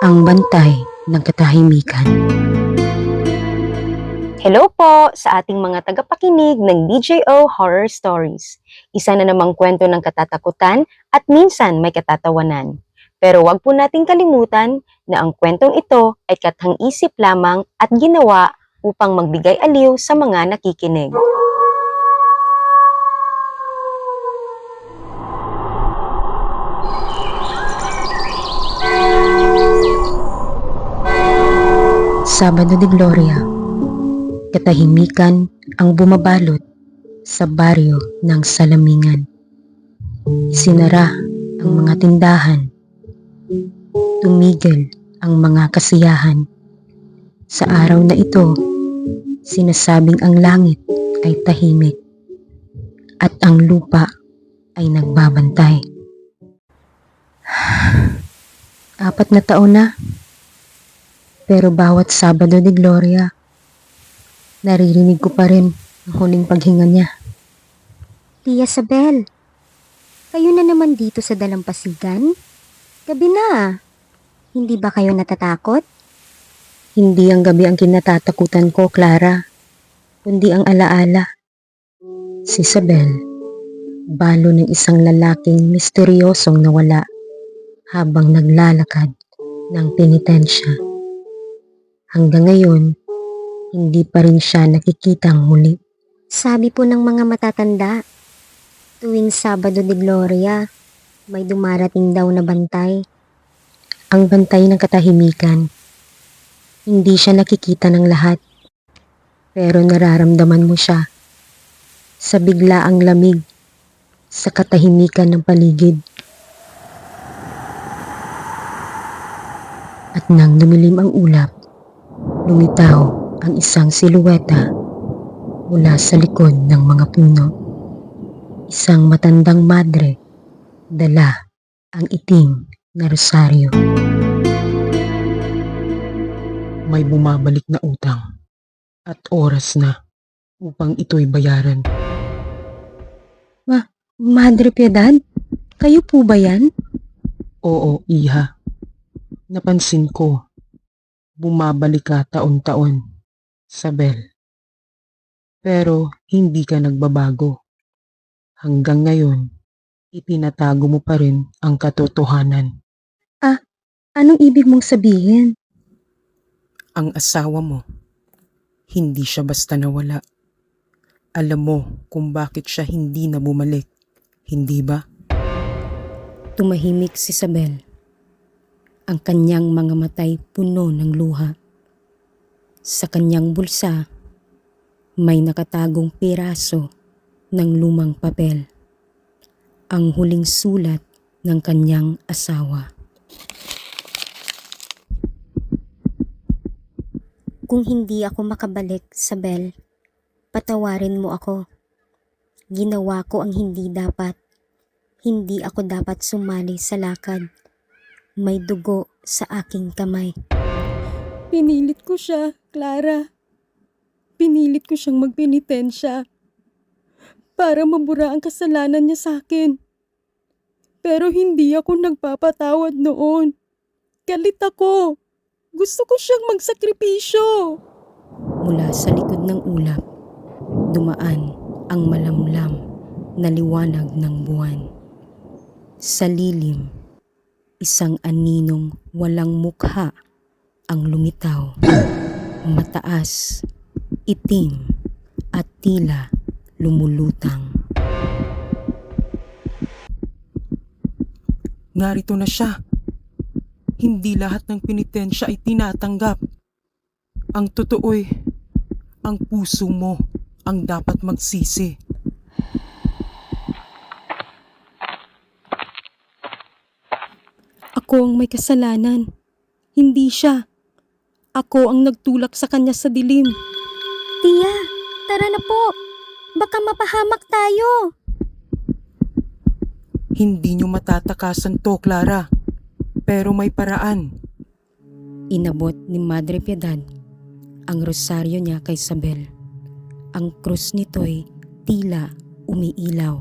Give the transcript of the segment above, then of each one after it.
Ang bantay ng katahimikan. Hello po sa ating mga tagapakinig ng BJO Horror Stories. Isa na namang kwento ng katatakutan at minsan may katatawanan. Pero wag po nating kalimutan na ang kwentong ito ay kathang-isip lamang at ginawa upang magbigay aliw sa mga nakikinig. Sabado de Gloria. Katahimikan ang bumabalot sa baryo ng Salamingan. Sinara ang mga tindahan. Tumigil ang mga kasiyahan. Sa araw na ito, sinasabing ang langit ay tahimik at ang lupa ay nagbabantay. 4 na taon na. Pero bawat Sabado de Gloria, naririnig ko pa rin ang huling paghinga niya. Tia Sabel, kayo na naman dito sa dalampasigan? Gabi na. Hindi ba kayo natatakot? Hindi ang gabi ang kinatatakutan ko, Clara, kundi ang alaala. Si Sabel, balo ng isang lalaking misteryosong nawala habang naglalakad ng penitensya. Hanggang ngayon, hindi pa rin siya nakikitang muli. Sabi po ng mga matatanda, tuwing Sabado de Gloria, may dumarating daw na bantay. Ang bantay ng katahimikan. Hindi siya nakikita ng lahat, pero nararamdaman mo siya sa biglaang lamig sa katahimikan ng paligid. At nang lumilim ang ulap, lumitaw ang isang silueta mula sa likod ng mga puno. Isang matandang madre, dala ang itim na rosaryo. May bumabalik na utang at oras na upang ito'y bayaran. Madre Piedad, kayo po ba yan? Oo, iha. Napansin ko, bumabalik ka taon-taon, Sabel. Pero hindi ka nagbabago. Hanggang ngayon, itinatago mo pa rin ang katotohanan. Anong ibig mong sabihin? Ang asawa mo, hindi siya basta nawala. Alam mo kung bakit siya hindi na bumalik, hindi ba? Tumahimik si Sabel. Ang kanyang mga matay puno ng luha. Sa kanyang bulsa, may nakatagong piraso ng lumang papel. Ang huling sulat ng kanyang asawa. Kung hindi ako makabalik, Sabel, patawarin mo ako. Ginawa ko ang hindi dapat. Hindi ako dapat sumali sa lakad. May dugo sa aking kamay. Pinilit ko siya, Clara. Pinilit ko siyang magpenitensya para mabura ang kasalanan niya sa akin. Pero hindi ako nagpapatawad noon. Galit ako. Gusto ko siyang magsakripisyo. Mula sa likod ng ulap, dumaan ang malamlam na liwanag ng buwan. Sa lilim, isang aninong walang mukha ang lumitaw. Mataas, itim, at tila lumulutang. Narito na siya. Hindi lahat ng penitensya ay tinatanggap. Ang totoo'y, ang puso mo ang dapat magsisi. Ako ang may kasalanan. Hindi siya. Ako ang nagtulak sa kanya sa dilim. Tia, tara na po. Baka mapahamak tayo. Hindi niyo matatakasan to, Clara. Pero may paraan. Inabot ni Madre Piedad ang rosaryo niya kay Sabel. Ang krus nito'y tila umiilaw.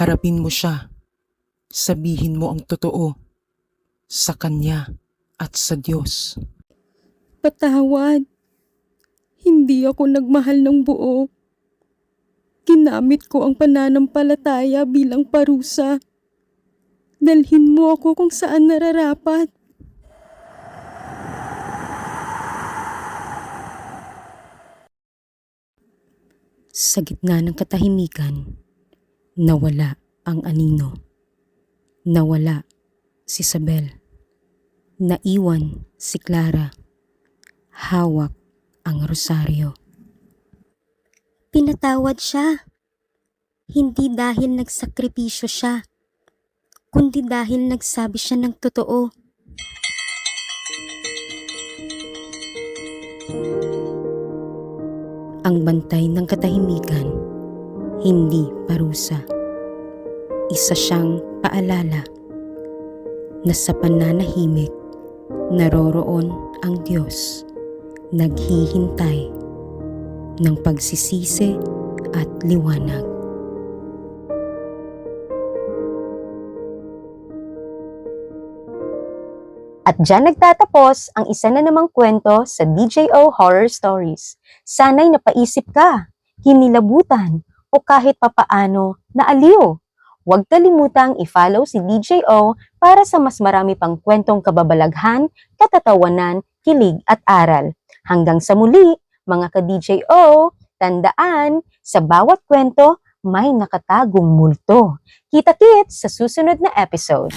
Harapin mo siya. Sabihin mo ang totoo. sa Kanya at sa Diyos. Patawad. Hindi ako nagmahal ng buo. Ginamit ko ang pananampalataya bilang parusa. Dalhin mo ako kung saan nararapat. Sa gitna ng katahimikan, nawala ang anino. Nawala si Isabel. Naiwan si Clara. Hawak ang rosaryo. Pinatawad siya. Hindi dahil nagsakripisyo siya, kundi dahil nagsabi siya ng totoo. Ang bantay ng katahimikan, hindi parusa. Isa siyang paalala na sa pananahimik, naroroon ang Diyos, naghihintay ng pagsisisi at liwanag. At dyan nagtatapos ang isa na namang kwento sa DJO Horror Stories. Sana'y napaisip ka, hinilabutan, o kahit papaano naaliw. Huwag kalimutang i-follow si DJO para sa mas marami pang kwentong kababalaghan, katatawanan, kilig at aral. Hanggang sa muli, mga ka-DJO, tandaan, sa bawat kwento may nakatagong multo. Kita-kits sa susunod na episode.